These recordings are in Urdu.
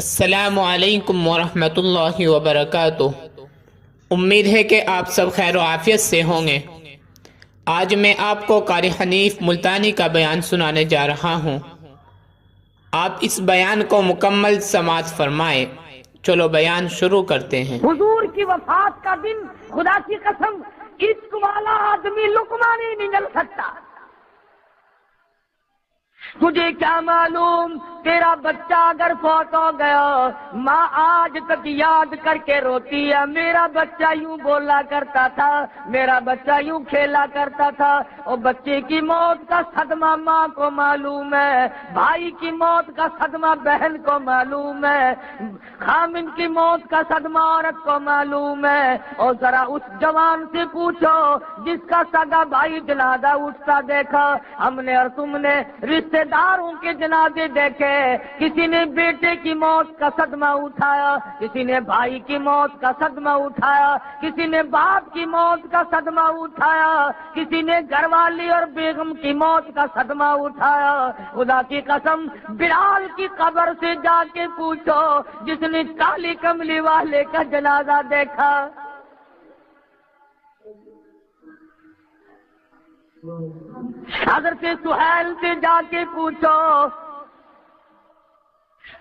السلام علیکم ورحمۃ اللہ وبرکاتہ۔ امید ہے کہ آپ سب خیر و عافیت سے ہوں گے۔ آج میں آپ کو قاری حنیف ملتانی کا بیان سنانے جا رہا ہوں۔ آپ اس بیان کو مکمل سماعت فرمائیں۔ چلو بیان شروع کرتے ہیں۔ حضور کی وفات کا دن، خدا کی قسم عشق والا آدمی لقمہ نہیں نگل سکتا۔ تجھے کیا معلوم تیرا بچہ اگر فوت ہو گیا، ماں آج تک یاد کر کے روتی ہے، میرا بچہ یوں بولا کرتا تھا، میرا بچہ یوں کھیلا کرتا تھا۔ اور بچے کی موت کا صدمہ ماں کو معلوم ہے، بھائی کی موت کا صدمہ بہن کو معلوم ہے، خامن کی موت کا صدمہ عورت کو معلوم ہے۔ اور ذرا اس جوان سے پوچھو جس کا سگا بھائی جنازہ اٹھتا دیکھا ہم نے اور تم نے، رشتے داروں کے جنازے دیکھے، کسی نے بیٹے کی موت کا صدمہ اٹھایا، کسی نے بھائی کی موت کا صدمہ اٹھایا، کسی نے باپ کی موت کا صدمہ اٹھایا، کسی نے گھر والی اور بیگم کی موت کا صدمہ اٹھایا۔ خدا کی قسم بلال کی قبر سے جا کے پوچھو جس نے کالی کملی والے کا جنازہ دیکھا۔ حضرت سہیل سے جا کے پوچھو،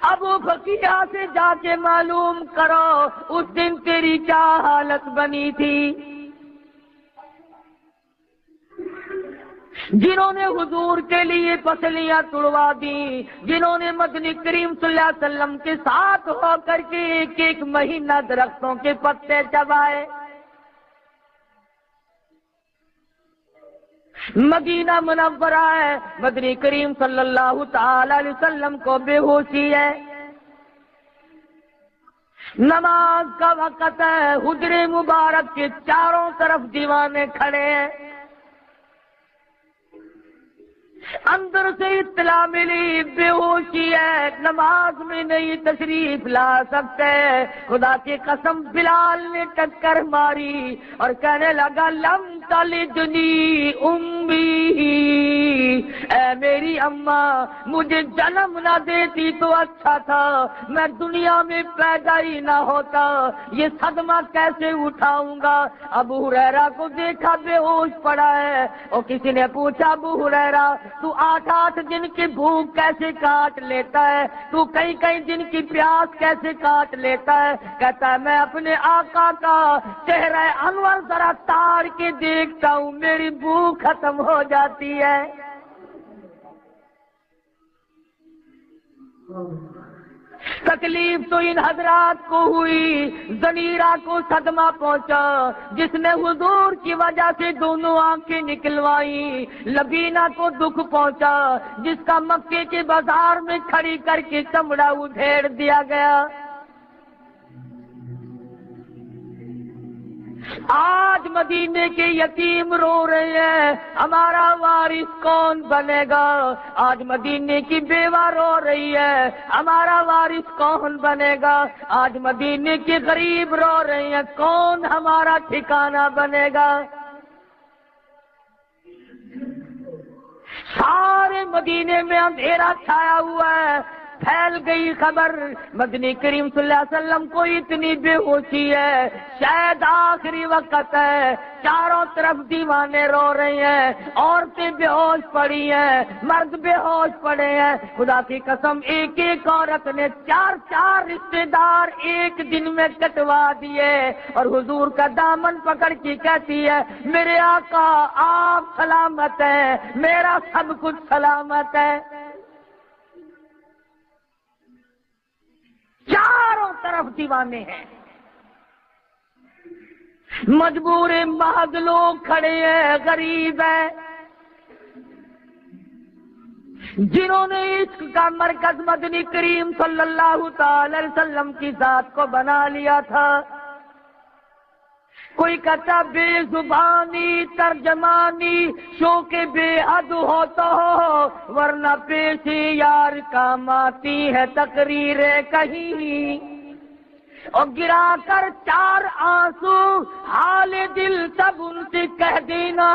ابو بکیہ سے جا کے معلوم کرو اس دن تیری کیا حالت بنی تھی۔ جنہوں نے حضور کے لیے پسلیاں توڑوا دی، جنہوں نے مدنی کریم صلی اللہ علیہ وسلم کے ساتھ ہو کر کے ایک ایک مہینہ درختوں کے پتے چبائے، مدینہ منورہ ہے، مدنی کریم صلی اللہ تعالی علیہ وسلم کو بے ہوشی ہے، نماز کا وقت ہے، حجر مبارک کے چاروں طرف دیوانے کھڑے ہیں، اندر سے اطلاع ملی بے ہوشی ہے، نماز میں نہیں تشریف لا سکتے۔ خدا کی قسم بلال نے ٹکر ماری اور کہنے لگا لم تلدنی امی، اے میری اماں مجھے جنم نہ دیتی تو اچھا تھا، میں دنیا میں پیدا ہی نہ ہوتا، یہ صدمہ کیسے اٹھاؤں گا۔ ابو ہریرہ کو دیکھا بے ہوش پڑا ہے، اور کسی نے پوچھا ابو ہریرہ تو 8 دن کی بھوک کیسے کاٹ لیتا ہے، تو کئی دن کی پیاس کیسے کاٹ لیتا ہے؟ کہتا ہے میں اپنے آقا کا چہرہ انور ذرا تار کے دیکھتا ہوں، میری بھوک ختم ہو جاتی ہے۔ تکلیف تو ان حضرات کو ہوئی، ضمیرہ کو صدمہ پہنچا، جس نے حضور کی وجہ سے دونوں آنکھیں نکلوائی، لبینہ کو دکھ پہنچا جس کا مکے کے بازار میں کھڑی کر کے چمڑا ادھیڑ دیا گیا۔ آج مدینے کے یتیم رو رہے ہیں ہمارا وارث کون بنے گا، آج مدینے کی بیوہ رو رہی ہے ہمارا وارث کون بنے گا، آج مدینے کے غریب رو رہے ہیں کون ہمارا ٹھکانہ بنے گا۔ سارے مدینے میں اندھیرا چھایا ہوا ہے، پھیل گئی خبر مدنی کریم صلی اللہ علیہ وسلم کو اتنی بے ہوشی ہے، شاید آخری وقت ہے، چاروں طرف دیوانے رو رہے ہیں، عورتیں بے ہوش پڑی ہیں، مرد بے ہوش پڑے ہیں۔ خدا کی قسم ایک ایک عورت نے 4 رشتے دار ایک دن میں کٹوا دیے، اور حضور کا دامن پکڑ کے کہتی ہے میرے آقا آپ سلامت ہیں، میرا سب کچھ سلامت ہے۔ چاروں طرف دیوانے ہیں، مجبور محض لوگ کھڑے ہیں، غریب ہیں، جنہوں نے عشق کا مرکز مدنی کریم صلی اللہ تعالی علیہ وسلم کی ذات کو بنا لیا تھا۔ کوئی کہتا بے زبانی ترجمانی شوق بے حد ہو تو ہو، ورنہ پیش یار کام آتی ہے تقریر کہیں، اور گرا کر 4 آنسو حال دل تب ان سے کہہ دینا،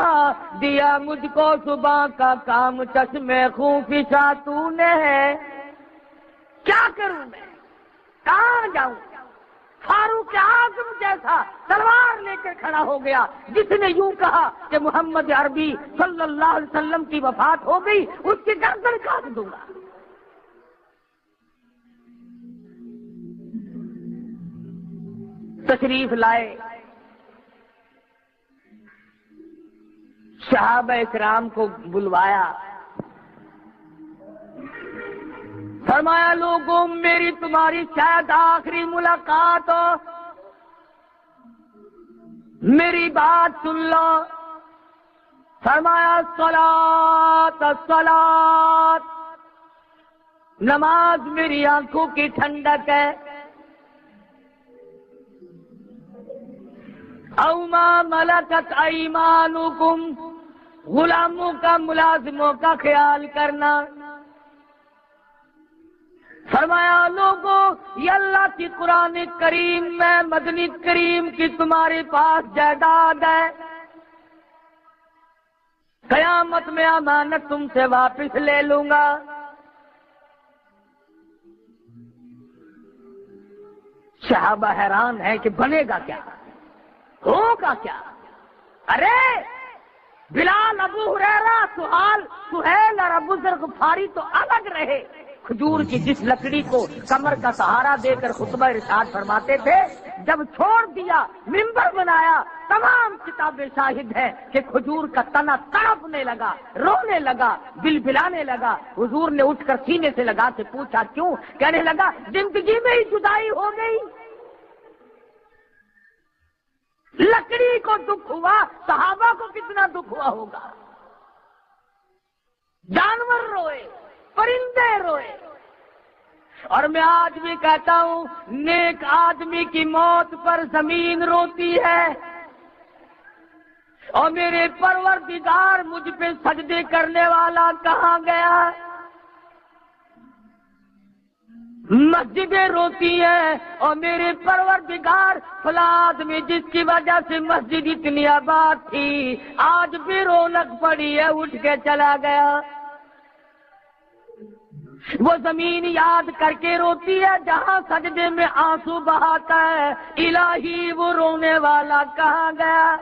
دیا مجھ کو صبح کا کام چشمے خون فشاں تو نے ہے، کیا کروں میں؟ ایسا تلوار لے کر کھڑا ہو گیا جس نے یوں کہا کہ محمد عربی صلی اللہ علیہ وسلم کی وفات ہو گئی، اس کی گردن کاٹ دوں گا۔ تشریف لائے، صحابہ اکرام کو بلوایا، فرمایا لوگوں میری تمہاری شاید آخری ملاقات ہو، میری بات سن لو۔ فرمایا الصلاۃ الصلاۃ، نماز میری آنکھوں کی ٹھنڈک ہے، او ما ملکت ایمانکم، غلاموں کا ملازموں کا خیال کرنا۔ فرمایا لوگوں یہ اللہ کی قرآن کریم میں مدنی کریم کی تمہارے پاس جائیداد ہے، قیامت میں امانت تم سے واپس لے لوں گا۔ صحابہ حیران ہے کہ بنے گا کیا، ہوگا کیا؟ ارے بلال، ابو ہریرہ، سہیل اور ابو ذر غفاری تو الگ رہے، کھجور کی جس لکڑی کو کمر کا سہارا دے کر خطبہ ارشاد فرماتے تھے، جب چھوڑ دیا منبر بنایا، تمام کتابیں شاہد ہیں کہ کھجور کا تنا تڑپنے لگا، رونے لگا، بلبلانے لگا۔ حضور نے اٹھ کر سینے سے لگا کے پوچھا کیوں؟ کہنے لگا زندگی میں ہی جدائی ہو گئی، لکڑی کو دکھ ہوا، صحابہ کو کتنا دکھ ہوا ہوگا۔ جانور روئے، پرندے روئے، اور میں آج بھی کہتا ہوں نیک آدمی کی موت پر زمین روتی ہے، اور میرے پروردگار مجھ پہ سجدے کرنے والا کہاں گیا؟ مسجدیں روتی ہیں، اور میرے پروردگار فلاں آدمی جس کی وجہ سے مسجد اتنی آباد تھی آج بھی رونق پڑی ہے، اٹھ کے چلا گیا۔ وہ زمین یاد کر کے روتی ہے جہاں سجدے میں آنسو بہاتا ہے، الہی وہ رونے والا کہاں گیا؟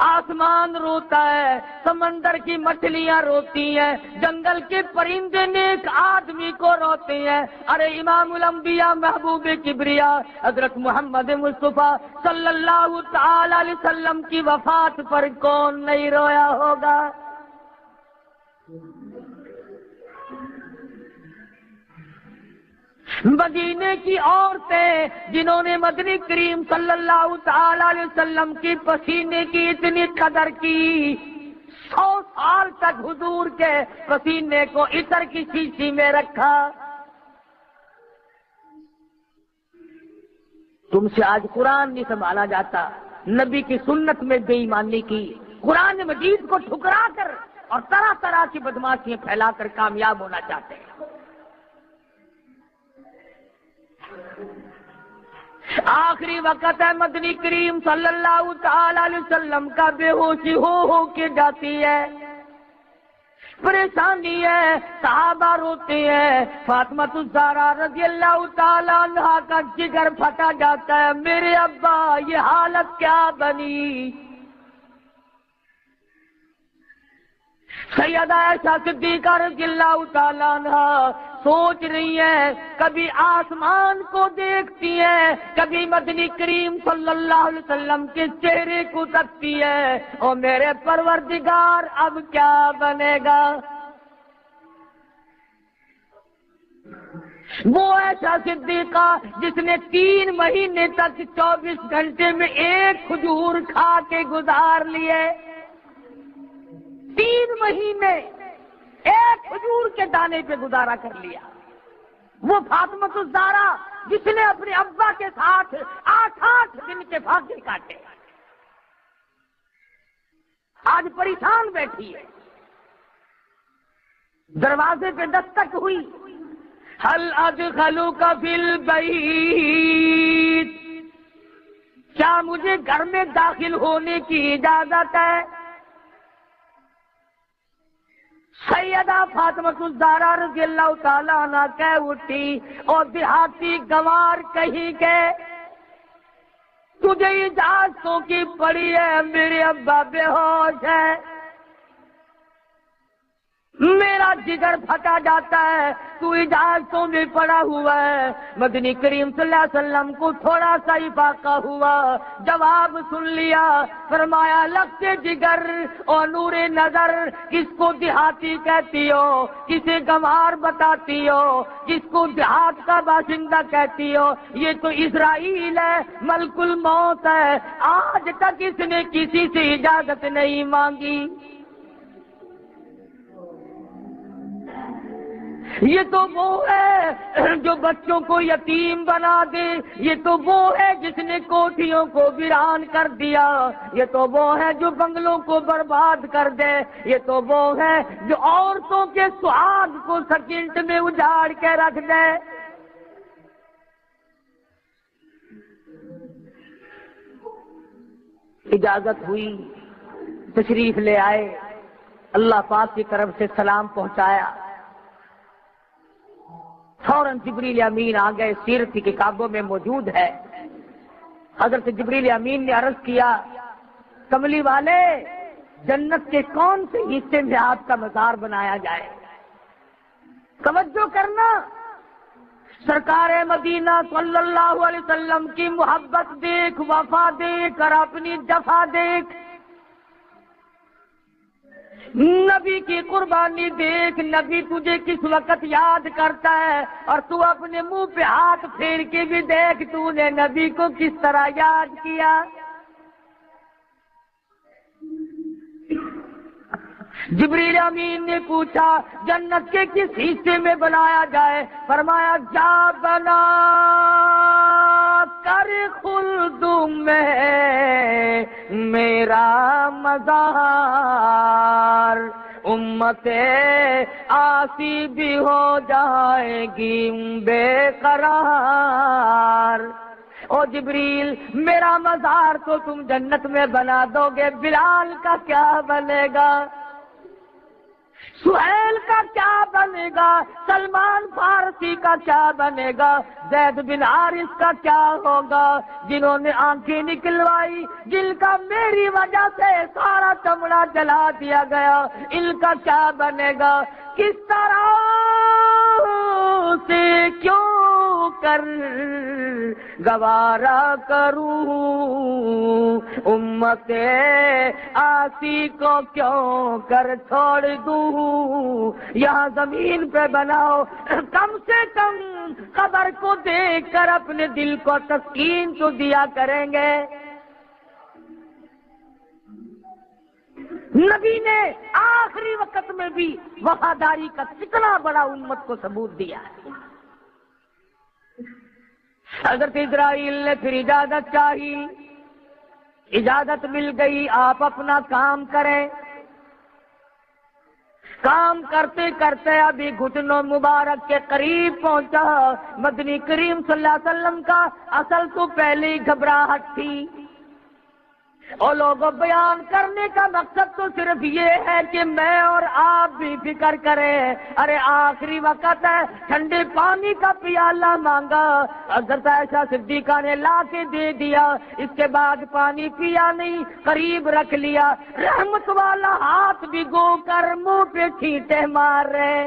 آسمان روتا ہے، سمندر کی مچھلیاں روتی ہیں، جنگل کے پرندے نیک آدمی کو روتے ہیں۔ ارے امام الانبیاء محبوب کبریا حضرت محمد مصطفیٰ صلی اللہ تعالی علیہ وسلم کی وفات پر کون نہیں رویا ہوگا؟ مدینے کی عورتیں جنہوں نے مدنی کریم صلی اللہ تعالی علیہ وسلم کی پسینے کی اتنی قدر کی، 100 سال تک حضور کے پسینے کو عطر کی شیشی میں رکھا۔ تم سے آج قرآن نہیں سنبھالا جاتا، نبی کی سنت میں بے ایمانی کی، قرآن مجید کو ٹھکرا کر اور طرح طرح کی بدماشیاں پھیلا کر کامیاب ہونا چاہتے ہیں۔ آخری وقت ہے مدنی کریم صلی اللہ تعالی علیہ وسلم کا، بے ہوشی ہو کے جاتی ہے، پریشانی ہے، صحابہ روتے ہیں، فاطمہ الزہرا رضی اللہ تعالی عنہا کا جگر پھٹا جاتا ہے، میرے ابا یہ حالت کیا بنی؟ سیدہ عائشہ صدیقہ رضی اللہ تعالی عنہا سوچ رہی ہیں، کبھی آسمان کو دیکھتی ہیں، کبھی مدنی کریم صلی اللہ علیہ وسلم کے چہرے کو تکتی ہے، اور میرے پروردگار اب کیا بنے گا؟ وہ ایسا صدیقہ جس نے 3 مہینے تک 24 گھنٹے میں ایک کھجور کھا کے گزار لیے، 3 مہینے ایک کھجور کے دانے پہ گزارا کر لیا۔ وہ فاطمہ الزہرا جس نے اپنے ابا کے ساتھ 8 دن کے فاقے کاٹے، آج پریشان بیٹھی ہے، دروازے پہ دستک ہوئی، هل ادخلوک فی البیت، کیا مجھے گھر میں داخل ہونے کی اجازت ہے؟ سیدہ فاطمہ الزہرا رضی اللہ تعالیٰ عنہ کہہ اٹھی، اور دیہاتی گوار کہیں گے تجھے اجازتوں کی پڑی ہے، میرے ابا بے ہوش ہے، میرا جگر پھٹا جاتا ہے، تو اجازتوں میں پڑا ہوا ہے۔ مدنی کریم صلی اللہ علیہ وسلم کو تھوڑا سا ہی فاقہ ہوا، جواب سن لیا، فرمایا لگتے جگر اور نور نظر کس کو دیہاتی کہتی ہو، کسے گنوار بتاتی ہو، کس کو دیہات کا باشندہ کہتی ہو، یہ تو اسرائیل ہے، ملک الموت ہے، آج تک اس نے کسی سے اجازت نہیں مانگی۔ یہ تو وہ ہے جو بچوں کو یتیم بنا دے، یہ تو وہ ہے جس نے کوٹھیوں کو ویران کر دیا، یہ تو وہ ہے جو بنگلوں کو برباد کر دے، یہ تو وہ ہے جو عورتوں کے سہاگ کو سیکنڈ میں اجاڑ کے رکھ دے۔ اجازت ہوئی، تشریف لے آئے، اللہ پاک کی طرف سے سلام پہنچایا، فوراً جبریل امین آ گئے، سیرت کی کتابوں میں موجود ہے۔ حضرت جبریل امین نے عرض کیا، کملی والے جنت کے کون سے حصے میں آپ کا مزار بنایا جائے؟ توجہ کرنا، سرکار مدینہ صلی اللہ علیہ وسلم کی محبت دیکھ، وفا دیکھ اور اپنی جفا دیکھ، نبی کی قربانی دیکھ، نبی تجھے کس وقت یاد کرتا ہے، اور تو اپنے منہ پہ ہاتھ پھیر کے بھی دیکھ تو نے نبی کو کس طرح یاد کیا۔ جبریل امین نے پوچھا جنت کے کس حصے میں بنایا جائے؟ فرمایا جا بنا کر خلد میں میرا مزار، امت آسی بھی ہو جائے گی بے قرار۔ او جبریل میرا مزار تو تم جنت میں بنا دو گے، بلال کا کیا بنے گا، سہیل کا کیا بنے گا، سلمان فارسی کا کیا بنے گا، زید بن حارث کا کیا ہوگا، جنہوں نے آنکھیں نکلوائی، جن کا میری وجہ سے سارا چمڑا جلا دیا گیا، ان کا کیا بنے گا، کس طرح سے کیوں کر گوارا کروں، امت آسی کو کیوں کر چھوڑ دوں، یہاں زمین پہ بناؤ، کم سے کم قبر کو دیکھ کر اپنے دل کو تسکین تو دیا کریں گے۔ نبی نے آخری وقت میں بھی وفاداری کا کتنا بڑا امت کو ثبوت دیا ہے۔ حضرت اسرائیل نے پھر اجازت چاہی، اجازت مل گئی، آپ اپنا کام کریں۔ کام کرتے کرتے ابھی گھٹنوں مبارک کے قریب پہنچا، مدنی کریم صلی اللہ علیہ وسلم کا اصل تو پہلے ہی گھبراہٹ تھی، اور لوگوں بیان کرنے کا مقصد تو صرف یہ ہے کہ میں اور آپ بھی فکر کریں، ارے آخری وقت ہے، ٹھنڈے پانی کا پیالہ مانگا، حضرت عائشہ صدیقہ نے لا کے دے دیا، اس کے بعد پانی پیا نہیں، قریب رکھ لیا، رحمت والا ہاتھ بھگو کر منہ پہ چھینٹے مار رہے۔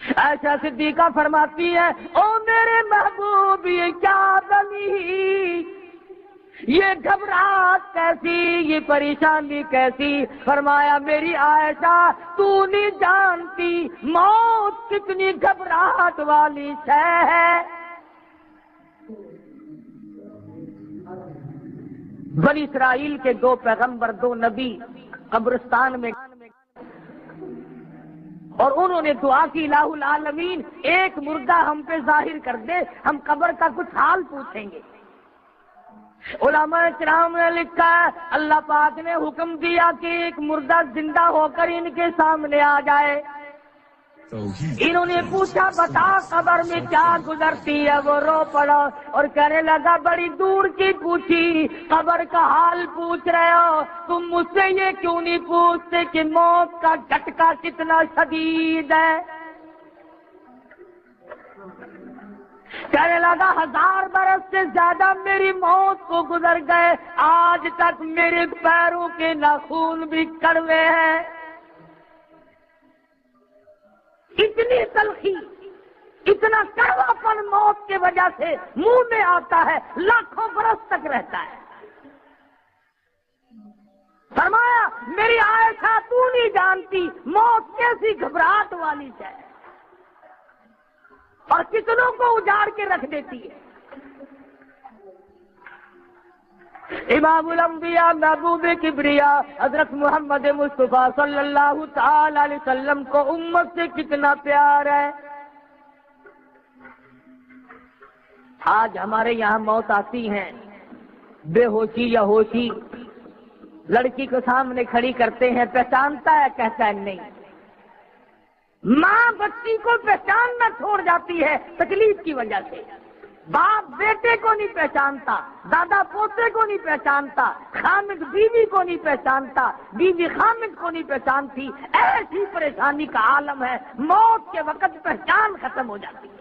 عائشہ صدیقہ فرماتی ہے، او میرے محبوب یہ کیا بنی، یہ گھبراہٹ کیسی، یہ پریشانی کیسی؟ فرمایا میری عائشہ تو نہیں جانتی موت کتنی گھبراہٹ والی شے ہے۔ بنی اسرائیل کے دو پیغمبر، دو نبی قبرستان میں، اور انہوں نے دعا کی الہ العالمین ایک مردہ ہم پہ ظاہر کر دے، ہم قبر کا کچھ حال پوچھیں گے۔ علماء کرام نے لکھا ہے اللہ پاک نے حکم دیا کہ ایک مردہ زندہ ہو کر ان کے سامنے آ جائے۔ انہوں نے پوچھا بتا قبر میں کیا گزرتی ہے، وہ رو پڑا اور کہنے لگا بڑی دور کی پوچھی، قبر کا حال پوچھ رہے ہو، تم مجھ سے یہ کیوں نہیں پوچھتے کہ موت کا جھٹکا کتنا شدید ہے؟ کہنے لگا 1000 برس سے زیادہ میری موت کو گزر گئے، آج تک میرے پیروں کے ناخن بھی کڑوے ہیں۔ اتنی تلخی، اتنا کڑوا پن موت کی وجہ سے منہ میں آتا ہے، لاکھوں برس تک رہتا ہے۔ فرمایا میری عائشہ تو نہیں جانتی موت کیسی گھبراہٹ والی ہے اور کتنوں کو اجاڑ کے رکھ دیتی ہے۔ امام الانبیاء محبوب کبریا حضرت محمد مصطفیٰ صلی اللہ تعالی علیہ وسلم کو امت سے کتنا پیار ہے۔ آج ہمارے یہاں موت آتی ہیں، بے ہوشی یا ہوشی، لڑکی کو سامنے کھڑی کرتے ہیں، پہچانتا ہے، کہتا ہے نہیں۔ ماں بچی کو پہچاننا چھوڑ جاتی ہے تکلیف کی وجہ سے، باپ بیٹے کو نہیں پہچانتا، دادا پوتے کو نہیں پہچانتا، خامد بیوی کو نہیں پہچانتا، بیوی خامد کو نہیں پہچانتی۔ ایسی پریشانی کا عالم ہے، موت کے وقت پہچان ختم ہو جاتی ہے۔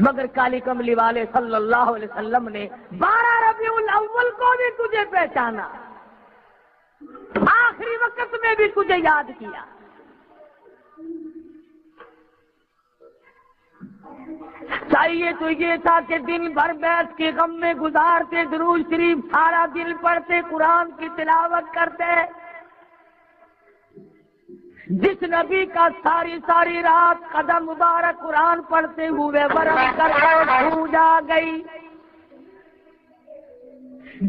مگر کالی کملی والے صلی اللہ علیہ وسلم نے 12 ربیع الاول کو بھی تجھے پہچانا، آخری وقت میں بھی تجھے یاد کیا۔ چاہیے تو یہ تھا کہ دن بھر بیٹھ کے غم میں گزارتے، درود شریف سارا دن پڑھتے، قرآن کی تلاوت کرتے۔ جس نبی کا ساری رات قدم مبارک قرآن پڑھتے ہوئے برس کر پوج آ گئی،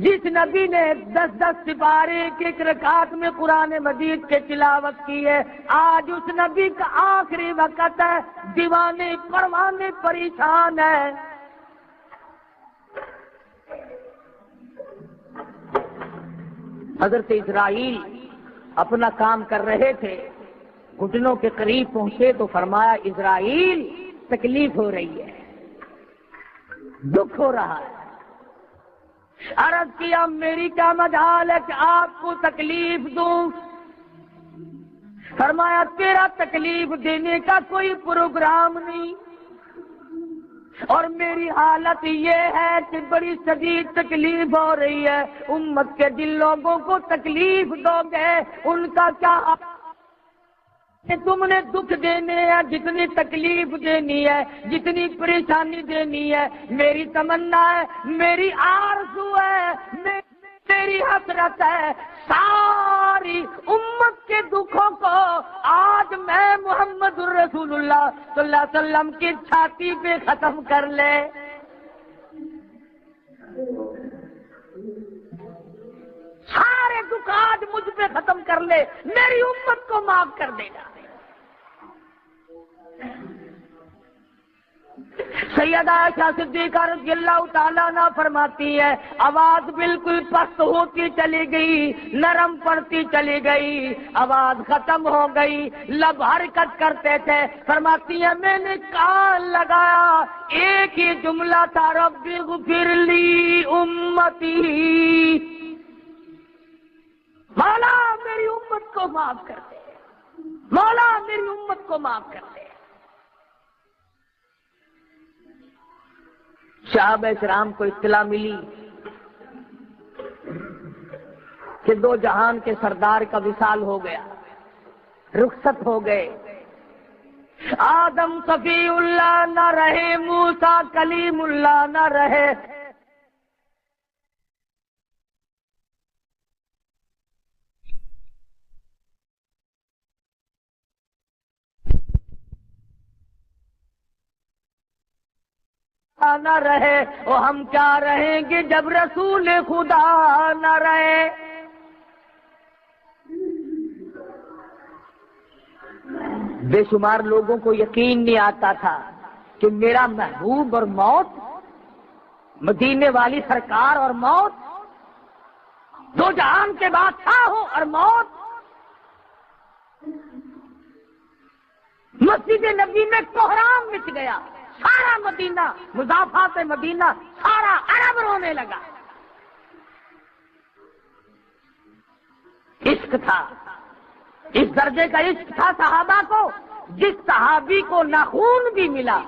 جس نبی نے 10 سپارے ایک رکعت میں قرآن مجید کے تلاوت کی ہے، آج اس نبی کا آخری وقت ہے، دیوانے پروانے پریشان ہے۔ حضرت اسرائیل اپنا کام کر رہے تھے، گھٹنوں کے قریب پہنچے تو فرمایا اسرائیل تکلیف ہو رہی ہے، دکھ ہو رہا ہے۔ عرض کیا میری کیا مجال ہے کہ آپ کو تکلیف دوں؟ فرمایا تیرا تکلیف دینے کا کوئی پروگرام نہیں، اور میری حالت یہ ہے کہ بڑی شدید تکلیف ہو رہی ہے، امت کے جن لوگوں کو تکلیف دو گے ان کا کیا؟ تم نے دکھ دینے ہیں، جتنی تکلیف دینی ہے، جتنی پریشانی دینی ہے، میری تمنا ہے، میری آرزو ہے، میری حسرت ہے، ساری امت کے دکھوں کو آج میں محمد الرسول اللہ صلی اللہ علیہ وسلم کی چھاتی پہ ختم کر لے۔ سارے دکھ آج مجھ پہ ختم کر لے، میری امت کو معاف کر دے گا۔ سیدہ عائشہ صدیقہ رضی اللہ تعالیٰ عنہ فرماتی ہے، آواز بالکل پست ہوتی چلی گئی، نرم پڑتی چلی گئی، آواز ختم ہو گئی، لب حرکت کرتے تھے۔ فرماتی ہے میں نے کان لگایا، ایک ہی جملہ تھا، رب اغفر لی امتی، مولا میری امت کو معاف کر دے، مولا میری امت کو معاف کر دے۔ صحابہ کرام کو اطلاع ملی کہ 2 جہان کے سردار کا وصال ہو گیا، رخصت ہو گئے۔ آدم صفی اللہ نہ رہے، موسیٰ کلیم اللہ نہ رہے، نہ رہے، اور ہم کیا رہیں گے جب رسول خدا نہ رہے۔ بے شمار لوگوں کو یقین نہیں آتا تھا کہ میرا محبوب اور موت، مدینے والی سرکار اور موت، 2 جہان کے بادشاہ ہو اور موت۔ مسجد نبی میں کوہرام مچ گیا، سارا مدینہ، مضافات مدینہ، سارا عرب رونے لگا۔ عشق تھا، اس درجے کا عشق تھا صحابہ کو، جس صحابی کو ناخون بھی ملا،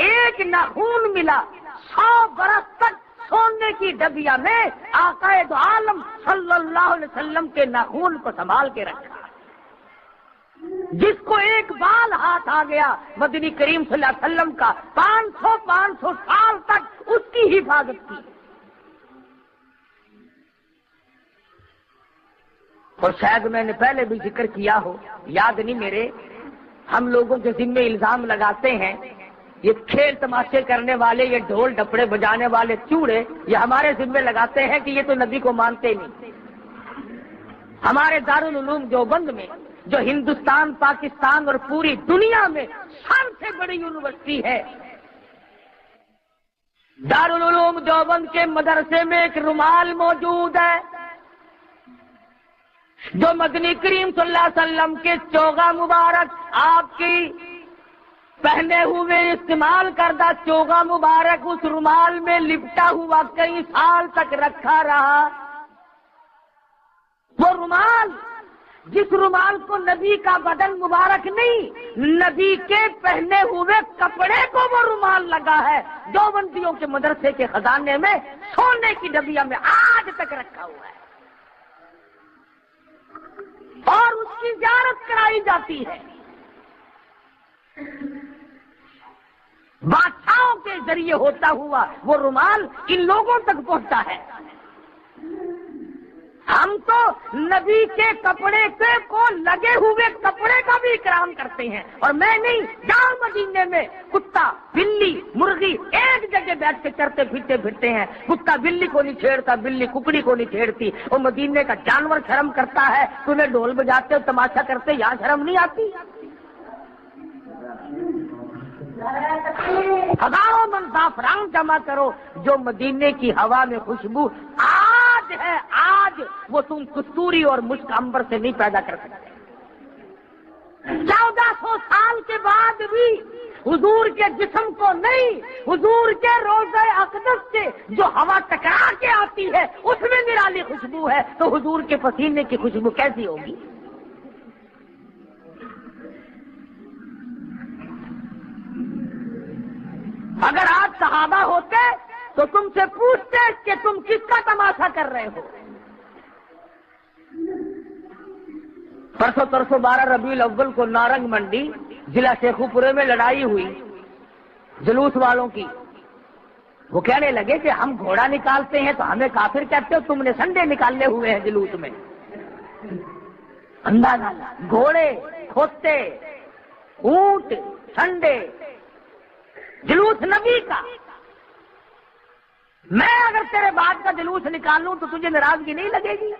ایک ناخون ملا، 100 برس تک سونے کی ڈبیا میں آقا دو عالم صلی اللہ علیہ وسلم کے ناخون کو سنبھال کے رکھا۔ جس کو ایک بال ہاتھ آ گیا مدنی کریم صلی اللہ علیہ وسلم کا 500 سال تک اس کی حفاظت کی۔ اور شاید میں نے پہلے بھی ذکر کیا ہو، یاد نہیں میرے، ہم لوگوں کے ذمے الزام لگاتے ہیں یہ کھیل تماشے کرنے والے، یہ ڈھول ڈپڑے بجانے والے چوڑے، یہ ہمارے ذمے لگاتے ہیں کہ یہ تو نبی کو مانتے نہیں۔ ہمارے دارالعلوم دیوبند میں، جو ہندوستان، پاکستان اور پوری دنیا میں سب سے بڑی یونیورسٹی ہے، دارالعلوم دیوبند کے مدرسے میں ایک رومال موجود ہے جو مدنی کریم صلی اللہ علیہ وسلم کے چوغا مبارک، آپ کی پہنے ہوئے استعمال کردہ چوغا مبارک اس رومال میں لپٹا ہوا کئی سال تک رکھا رہا۔ وہ رومال، جس رومال کو نبی کا بدن مبارک نہیں، نبی کے پہنے ہوئے کپڑے کو وہ رومال لگا ہے، دیوبندیوں کے مدرسے کے خزانے میں سونے کی ڈبیا میں آج تک رکھا ہوا ہے، اور اس کی زیارت کرائی جاتی ہے۔ بادشاہوں کے ذریعے ہوتا ہوا وہ رومال ان لوگوں تک پہنچتا ہے۔ ہم تو نبی کے کپڑے کو لگے ہوئے کپڑے کا بھی اکرام کرتے ہیں، اور میں نہیں، جاؤ مدینے میں کتا، بلی، مرغی ایک جگہ بیٹھ کے چرتے پھرتے ہیں، کتا بلی کو نہیں چھیڑتا، بلی ککڑی کو نہیں چھیڑتی، وہ مدینے کا جانور شرم کرتا ہے، تمہیں ڈھول بجاتے تماشا کرتے، یہاں شرم نہیں آتی؟ ہزاروں من زعفران جمع کرو، جو مدینے کی ہوا میں خوشبو آج ہے، آج وہ تم کستوری اور مشک عنبر سے نہیں پیدا کر سکتے۔ 1400 سال کے بعد بھی حضور کے جسم کو نہیں، حضور کے روضہ اقدس سے جو ہوا ٹکرا کے آتی ہے اس میں نرالی خوشبو ہے، تو حضور کے پسینے کی خوشبو کیسی ہوگی؟ اگر آج صحابہ ہوتے تو تم سے پوچھتے کہ تم کس کا تماشا کر رہے ہو۔ پرسوں 12 ربیع الاول کو نارنگ منڈی ضلع شیخوپورے میں لڑائی ہوئی جلوس والوں کی۔ وہ کہنے لگے کہ ہم گھوڑا نکالتے ہیں تو ہمیں کافر کہتے ہو، تم نے سنڈے نکالنے ہوئے ہیں جلوس میں۔ اندازہ، گھوڑے، کھوتے، اونٹ، سنڈے، جلوس نبی کا۔ میں اگر تیرے بات کا جلوس نکالوں تو تجھے ناراضگی نہیں لگے گی؟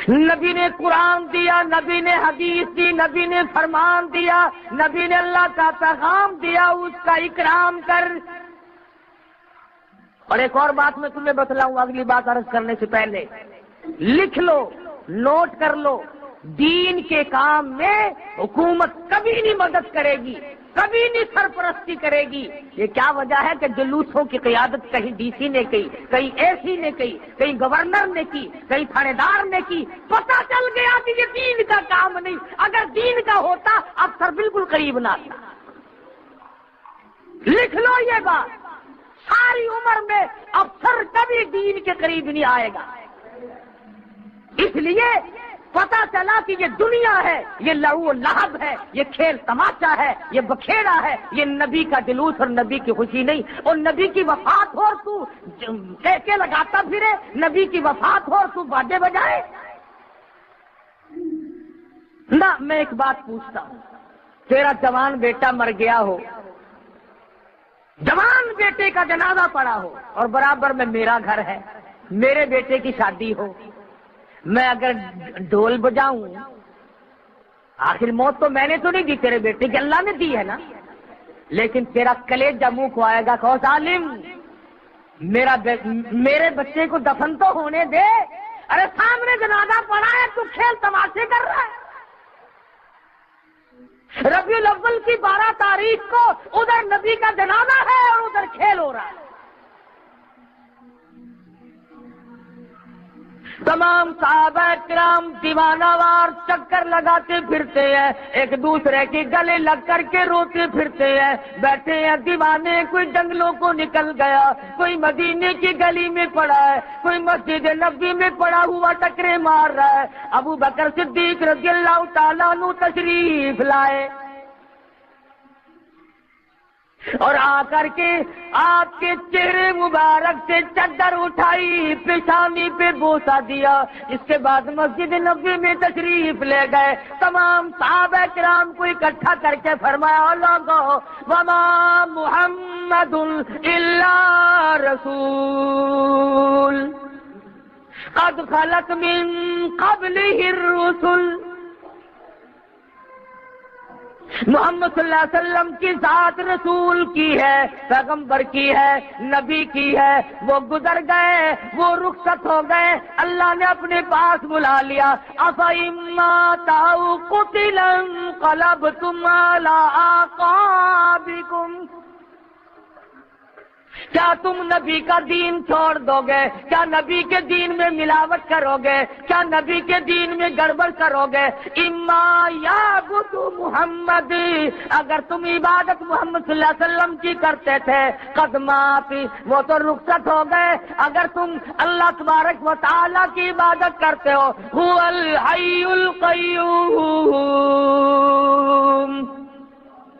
نبی نے قرآن دیا، نبی نے حدیث دی، نبی نے فرمان دیا، نبی نے اللہ کا پیغام دیا، اس کا اکرام کر۔ اور ایک اور بات میں تمہیں بتلاؤں اگلی بات عرض کرنے سے پہلے، لکھ لو، نوٹ کر لو، دین کے کام میں حکومت کبھی نہیں مدد کرے گی، کبھی نہیں سرپرستی کرے گی۔ یہ کیا وجہ ہے کہ جلوسوں کی قیادت کہیں ڈی سی نے کی، کہیں اے سی نے کی، کہیں گورنر نے کی، کہیں تھانے دار نے کی۔ پتہ چل گیا کہ یہ دین کا کام نہیں، اگر دین کا ہوتا افسر بالکل قریب نہ آتا۔ لکھ لو یہ بات، ساری عمر میں افسر کبھی دین کے قریب نہیں آئے گا۔ اس لیے پتہ چلا کہ یہ دنیا ہے، یہ لہو و لہب ہے، یہ کھیل تماشا ہے، یہ بکھیڑا ہے، یہ نبی کا جلوس اور نبی کی خوشی نہیں۔ اور نبی کی وفات ہو اور تو ٹیکے لگاتا پھرے، نبی کی وفات ہو اور تو باجے بجائے نہ۔ میں ایک بات پوچھتا ہوں، تیرا جوان بیٹا مر گیا ہو، جوان بیٹے کا جنازہ پڑا ہو، اور برابر میں میرا گھر ہے، میرے بیٹے کی شادی ہو، میں اگر ڈھول بجاؤں، آخر موت تو میں نے تو نہیں دی، تیرے بیٹے کی اللہ نے دی ہے نا، لیکن تیرا کلیجہ منہ کو آئے گا کہ ظالم، میرے بچے کو دفن تو ہونے دے، ارے سامنے جنازہ پڑا ہے، تو کھیل تماشے کر رہا ہے۔ ربیع الاول کی 12 تاریخ کو ادھر نبی کا جنازہ ہے اور ادھر کھیل ہو رہا ہے۔ تمام صحابہ کرام دیوانہ وار چکر لگاتے پھرتے ہیں، ایک دوسرے کے گلے لگ کر کے روتے پھرتے ہیں، بیٹھے ہیں دیوانے، کوئی جنگلوں کو نکل گیا، کوئی مدینے کی گلی میں پڑا ہے، کوئی مسجد نبوی میں پڑا ہوا ٹکرے مار رہا ہے۔ ابو بکر صدیق رضی اللہ تعالیٰ عنہ تشریف لائے اور آ کر کے آپ کے چہرے مبارک سے چادر اٹھائی، پیشانی پہ بوسہ دیا، اس کے بعد مسجد نبوی میں تشریف لے گئے، تمام صحابہ کرام کو اکٹھا کر کے فرمایا، لوگو وما محمد الا رسول قد خلت من قبلہ الرسل، محمد صلی اللہ علیہ وسلم کی ذات رسول کی ہے، پیغمبر کی ہے، نبی کی ہے، وہ گزر گئے، وہ رخصت ہو گئے، اللہ نے اپنے پاس بلا لیا۔ أَفَإِن مَّاتَ أَوْ قُتِلَ انقلبتم عَلَىٰ أَعْقَابِكُمْ، کیا تم نبی کا دین چھوڑ دو گے؟ کیا نبی کے دین میں ملاوٹ کرو گے؟ کیا نبی کے دین میں گڑبڑ کرو گے؟ اما یعبد محمد، اگر تم عبادت محمد صلی اللہ علیہ وسلم کی کرتے تھے، قدمات وہ تو رخصت ہو گئے، اگر تم اللہ تبارک و تعالی کی عبادت کرتے ہو، هو الحی القیوم،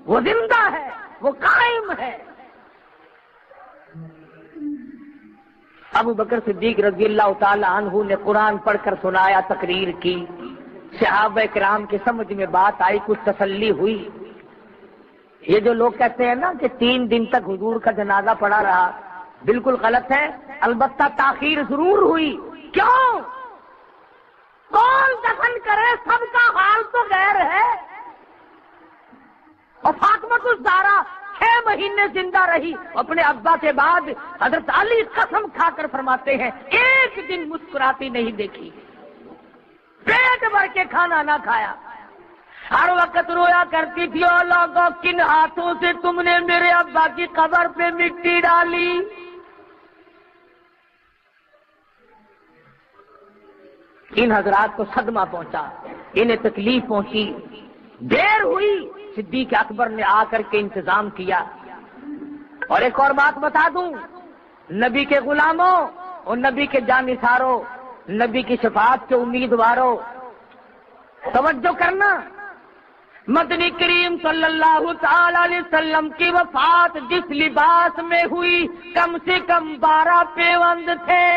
وہ زندہ ہے، وہ قائم ہے۔ ابو بکر صدیق رضی اللہ تعالی عنہ نے قرآن پڑھ کر سنایا، تقریر کی، صحابہ کرام کی سمجھ میں بات آئی، کچھ تسلی ہوئی۔ یہ جو لوگ کہتے ہیں نا کہ 3 دن تک حضور کا جنازہ پڑا رہا، بالکل غلط ہے، البتہ تاخیر ضرور ہوئی۔ کیوں؟ کون دفن کرے، سب کا حال تو غیر ہے۔ اور فاطمہ الزہرا 6 مہینے زندہ رہی، اپنے ابا کے بعد حضرت علی قسم کھا کر فرماتے ہیں ایک دن مسکراتی نہیں دیکھی، پیٹ بھر کے کھانا نہ کھایا، ہر وقت رویا کرتی تھی، او لوگوں کن ہاتھوں سے تم نے میرے ابا کی قبر پہ مٹی ڈالی۔ ان حضرات کو صدمہ پہنچا، انہیں تکلیف پہنچی، دیر ہوئی، صدیق اکبر نے آ کر کے انتظام کیا۔ اور ایک اور بات بتا دوں، نبی کے غلاموں اور نبی کے جانثاروں، نبی کی شفاعت کے امیدواروں، توجہ کرنا، مدنی کریم صلی اللہ تعالی علیہ وسلم کی وفات جس لباس میں ہوئی، کم سے کم 12 پیوند تھے۔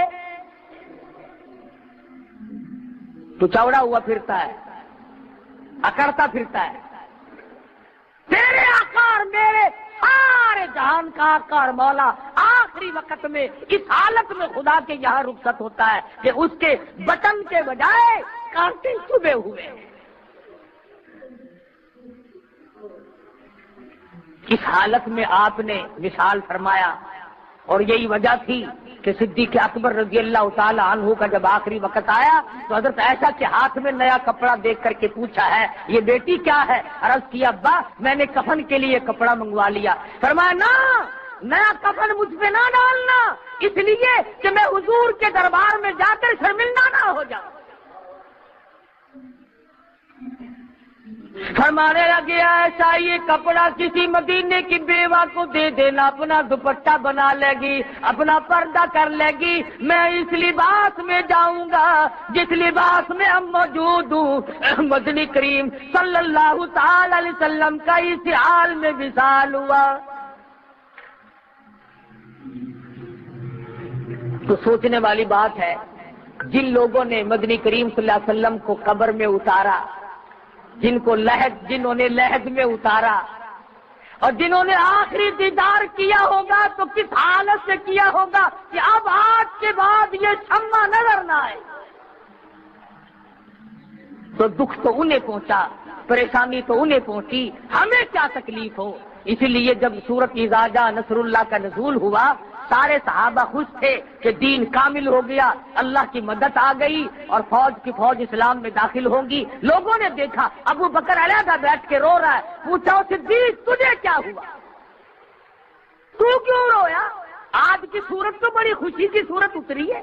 تو چوڑا ہوا پھرتا ہے، اکڑتا پھرتا ہے، تیرے آقا اور میرے سارے جہان کا آقا اور مولا آخری وقت میں اس حالت میں خدا کے یہاں رخصت ہوتا ہے کہ اس کے بٹن کے بجائے کانٹے چبھے ہوئے۔ اس حالت میں آپ نے مثال فرمایا، اور یہی وجہ تھی کہ صدیق اکبر رضی اللہ تعالی عنہ کا جب آخری وقت آیا تو حضرت عائشہ کے ہاتھ میں نیا کپڑا دیکھ کر کے پوچھا ہے یہ بیٹی کیا ہے؟ عرض کیا ابا میں نے کفن کے لیے کپڑا منگوا لیا۔ فرمایا نا، نیا کفن مجھ پہ نہ ڈالنا، اس لیے کہ میں حضور کے دربار میں جا کر شرمندہ نہ ہو جاؤں۔ فرمانے لگے ایسا یہ کپڑا کسی مدینے کی بیوہ کو دے دینا، اپنا دوپٹہ بنا لے گی، اپنا پردہ کر لے گی، میں اس لباس میں جاؤں گا جس لباس میں ہم موجود ہوں۔ مدنی کریم صلی اللہ تعالی علیہ وسلم کا اس حال میں وصال ہوا۔ تو سوچنے والی بات ہے، جن لوگوں نے مدنی کریم صلی اللہ علیہ وسلم کو قبر میں اتارا، جنہوں نے لحد میں اتارا، اور جنہوں نے آخری دیدار کیا ہوگا تو کس حالت سے کیا ہوگا کہ اب آج کے بعد یہ شمع نظر نہ آئے۔ تو دکھ تو انہیں پہنچا، پریشانی تو انہیں پہنچی، ہمیں کیا تکلیف ہو۔ اسی لیے جب سورۃ اذا جاء نصر اللہ کا نزول ہوا، سارے صحابہ خوش تھے کہ دین کامل ہو گیا، اللہ کی مدد آ گئی اور فوج کی فوج اسلام میں داخل ہوگی۔ لوگوں نے دیکھا ابو بکر علیحدہ بیٹھ کے رو رہا ہے، پوچھا صدیق تجھے کیا ہوا، تو کیوں رویا؟ آج کی صورت تو بڑی خوشی کی صورت اتری ہے۔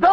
2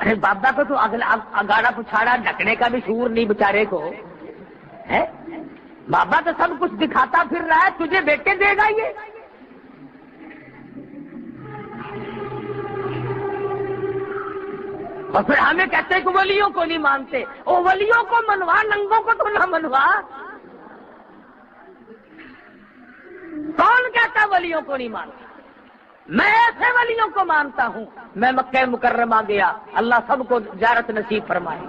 ارے بابا کو تو اگاڑا پچھاڑا ڈھکنے کا بھی شعور نہیں بیچارے کو ہے. بابا تو سب کچھ دکھاتا پھر رہا ہے، تجھے بیٹے دے گا یہ؟ اور پھر ہمیں کہتے ہیں کہ ولیوں کو نہیں مانتے. او ولیوں کو منوا، ننگوں کو تو نہ منوا. کون کہتا ولیوں کو نہیں مانتا؟ میں ایسے ولیوں کو مانتا ہوں. میں مکہ مکرمہ گیا، اللہ سب کو زیارت نصیب فرمائے.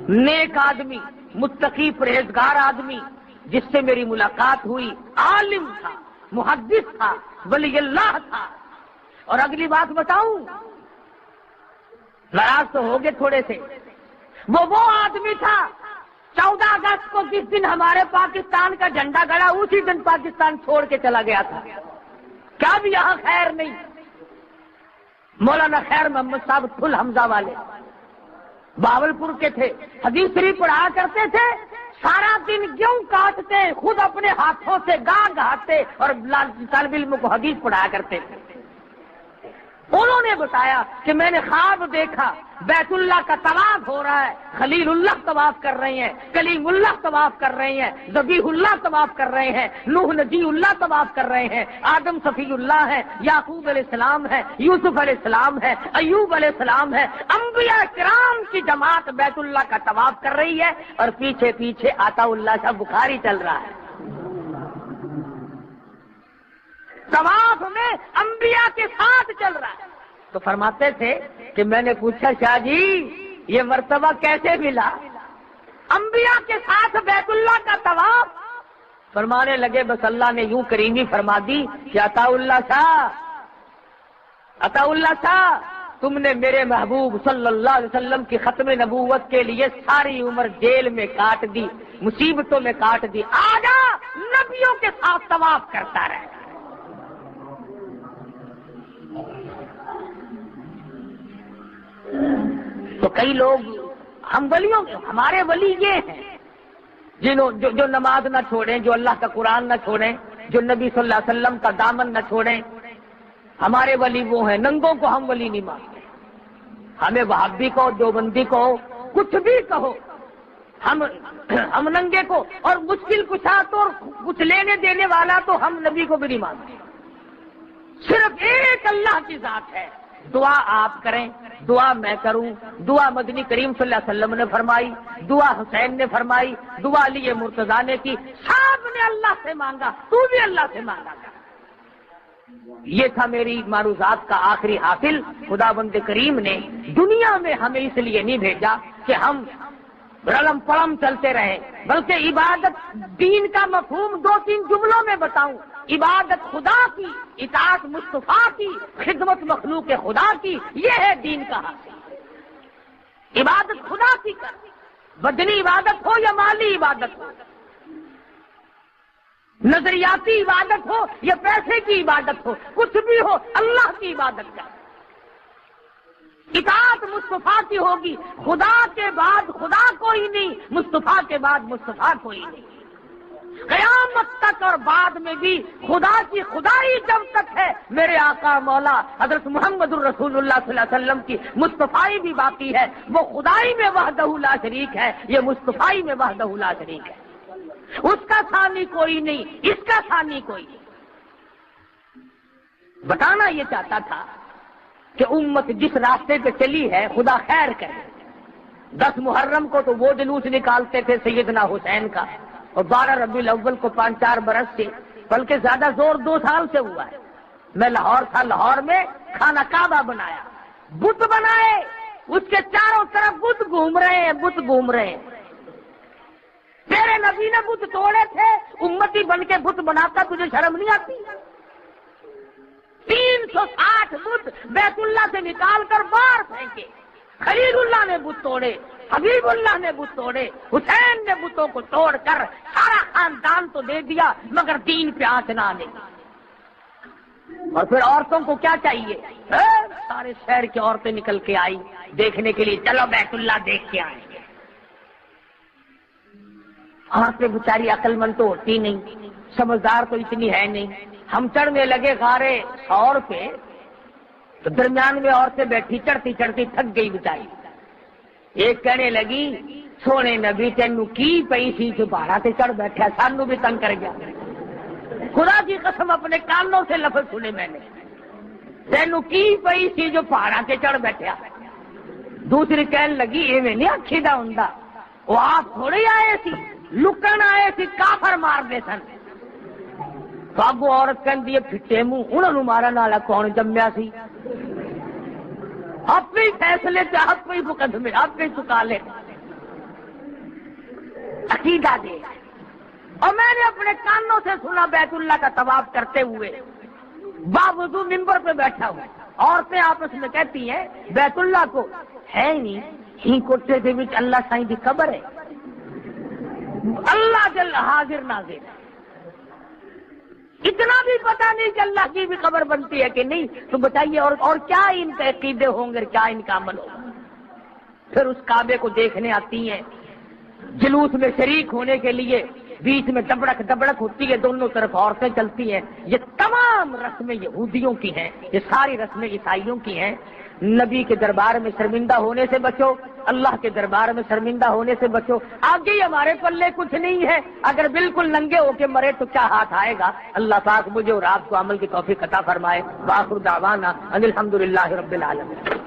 نیک آدمی، متقی پرہیزگار آدمی جس سے میری ملاقات ہوئی، عالم تھا، محدث تھا، ولی اللہ تھا. اور اگلی بات بتاؤں، ناراض تو ہوگے تھوڑے سے، وہ آدمی تھا 14 اگست کو جس دن ہمارے پاکستان کا جھنڈا گڑا، اسی دن پاکستان چھوڑ کے چلا گیا تھا. کیا بھی یہاں خیر نہیں؟ مولانا خیر محمد صاحب فل حمزہ والے باولپور کے تھے، حدیث شریف پڑھایا کرتے تھے. سارا دن گیہوں کاٹتے، خود اپنے ہاتھوں سے گاہ گاتے اور طالب علم کو حدیث پڑھایا کرتے تھے. انہوں نے بتایا کہ میں نے خواب دیکھا بیت اللہ کا طواف ہو رہا ہے، خلیل اللہ طواف کر رہے ہیں، کلیم اللہ طواف کر رہے ہیں، ذبیح اللہ طواف کر رہے ہیں، نوح نجی اللہ طواف کر رہے ہیں، آدم صفی اللہ ہے، یعقوب علیہ السلام ہے، یوسف علیہ السلام ہے، ایوب علیہ السلام ہے. انبیاء کرام کی جماعت بیت اللہ کا طواف کر رہی ہے اور پیچھے پیچھے عطا اللہ شاہ بخاری چل رہا ہے. طواف میں انبیاء کے ساتھ چل رہا ہے. تو فرماتے تھے کہ میں نے پوچھا شاہ جی یہ مرتبہ کیسے ملا، انبیاء کے ساتھ بیت اللہ کا طواف؟ فرمانے لگے بس اللہ نے یوں کریمی فرما دی کہ عطا اللہ شاہ تم نے میرے محبوب صلی اللہ علیہ وسلم کی ختم نبوت کے لیے ساری عمر جیل میں کاٹ دی، مصیبتوں میں کاٹ دی، آجا نبیوں کے ساتھ طواف کرتا رہے. تو کئی لوگ ہم ولیوں، ہمارے ولی یہ ہیں جو نماز نہ چھوڑیں، جو اللہ کا قرآن نہ چھوڑیں، جو نبی صلی اللہ علیہ وسلم کا دامن نہ چھوڑیں. ہمارے ولی وہ ہیں. ننگوں کو ہم ولی نہیں مانتے. ہمیں وہابی کو، دیوبندی کو، کچھ بھی کہو، ہم ننگے کو اور مشکل کشا تو کچھ لینے دینے والا تو ہم نبی کو بھی نہیں مانتے. صرف ایک اللہ کی ذات ہے. دعا آپ کریں، دعا میں کروں، دعا مدنی کریم صلی اللہ علیہ وسلم نے فرمائی، دعا حسین نے فرمائی، دعا علی مرتضیٰ نے کی، سب نے اللہ سے مانگا، تو بھی اللہ سے مانگا. یہ تھا میری معروضات کا آخری حاصل. خدا بند کریم نے دنیا میں ہمیں اس لیے نہیں بھیجا کہ ہم رلم پڑم چلتے رہیں، بلکہ عبادت، دین کا مفہوم 2-3 جملوں میں بتاؤں. عبادت خدا کی، اطاعت مصطفیٰ کی، خدمت مخلوق خدا کی، یہ ہے دین کا حاصل. عبادت خدا کی کر، بدنی عبادت ہو یا مالی عبادت ہو، نظریاتی عبادت ہو یا پیسے کی عبادت ہو، کچھ بھی ہو اللہ کی عبادت کر. اطاعت مصطفیٰ کی ہوگی. خدا کے بعد خدا کوئی نہیں، مصطفیٰ کے بعد مصطفیٰ کوئی نہیں. قیامت تک اور بعد میں بھی خدا کی خدائی جب تک ہے، میرے آقا مولا حضرت محمد الرسول اللہ صلی اللہ علیہ وسلم کی مصطفائی بھی باقی ہے. وہ خدائی میں وحدہ لا شریک ہے، یہ مصطفائی میں وحدہ لا شریک ہے. اس کا ثانی کوئی نہیں، اس کا ثانی کوئی نہیں. بتانا یہ چاہتا تھا کہ امت جس راستے پہ چلی ہے خدا خیر کرے. 10 محرم کو تو وہ جلوس نکالتے تھے سیدنا حسین کا، اور 12 ربیع الاول کو 5-4 برس سے، بلکہ زیادہ زور 2 سال سے ہوا ہے. میں لاہور تھا، لاہور میں خانہ کعبہ بنایا، بت بنائے، اس کے چاروں طرف بت گھوم رہے ہیں، بت گھوم رہے ہیں. تیرے نبی نے بت توڑے تھے، امتی بن کے بت بناتا، تجھے شرم نہیں آتی؟ 360 بت بیت اللہ سے نکال کر باہر پھینکے. خلیل اللہ نے بت توڑے، حبیب اللہ نے بت توڑے، حسین نے بتوں کو توڑ کر سارا خاندان تو دے دیا، مگر دین پہ آنچ نہ آنے. اور پھر عورتوں کو کیا چاہیے؟ سارے شہر کی عورتیں نکل کے آئی دیکھنے کے لیے، چلو بیت اللہ دیکھ کے آئیں گے. عورتیں بیچاری عقل مند تو ہوتی نہیں، سمجھدار تو اتنی ہے نہیں. ہم چڑھنے لگے غارے 100 پہ، تو درمیان میں عورتیں بیٹھی چڑھتی چڑھتی تھک گئی بیچاری. ایک کہنے لگی سونے نبی تینوں کی پئی سی جو پہاڑا سے چڑھ بیٹھا, سانو بھی تنگ کر گیا. خدا کی قسم اپنے کانوں سے لفظ سنے میں نے, تینوں کی پئی سی جو پہاڑا سے چڑھ بیٹھا. دوسری کہنے لگی ایویں نہیں آکھی دا ہوندا, وہ آپ تھوڑے آئے سی, لکن آئے سی, کافر مار دے سن. تو اب وہ عورت کہندی ہے پھٹے منہ انہوں نے مارن والا کون جمیا سی, آپ ہی فیصلے سے آپ ہی مقدمے آپ ہی چکا لے. عقیدہ دے. اور میں نے اپنے کانوں سے سنا بیت اللہ کا طواف کرتے ہوئے, باوضو ممبر پہ بیٹھا ہوں, عورتیں آپس میں کہتی ہیں بیت اللہ کو ہے نہیں ہی کوٹے دے وچ اللہ سائیں دی قبر ہے. اللہ جل حاضر ناظر, اتنا بھی پتہ نہیں کہ اللہ کی بھی قبر بنتی ہے کہ نہیں. تو بتائیے اور کیا ان کے عقیدے ہوں گے, کیا ان کا عمل ہوگا. پھر اس کعبے کو دیکھنے آتی ہیں, جلوس میں شریک ہونے کے لیے بیچ میں دبڑک دبڑک ہوتی ہے, دونوں طرف عورتیں چلتی ہیں. یہ تمام رسمیں یہودیوں کی ہیں, یہ ساری رسمیں عیسائیوں کی ہیں. نبی کے دربار میں شرمندہ ہونے سے بچو, اللہ کے دربار میں شرمندہ ہونے سے بچو. آگے ہمارے پلے کچھ نہیں ہے, اگر بالکل ننگے ہو کے مرے تو کیا ہاتھ آئے گا. اللہ پاک مجھے اور آپ کو عمل کی توفیق عطا فرمائے. وآخر دعوانا ان الحمدللہ رب العالمین.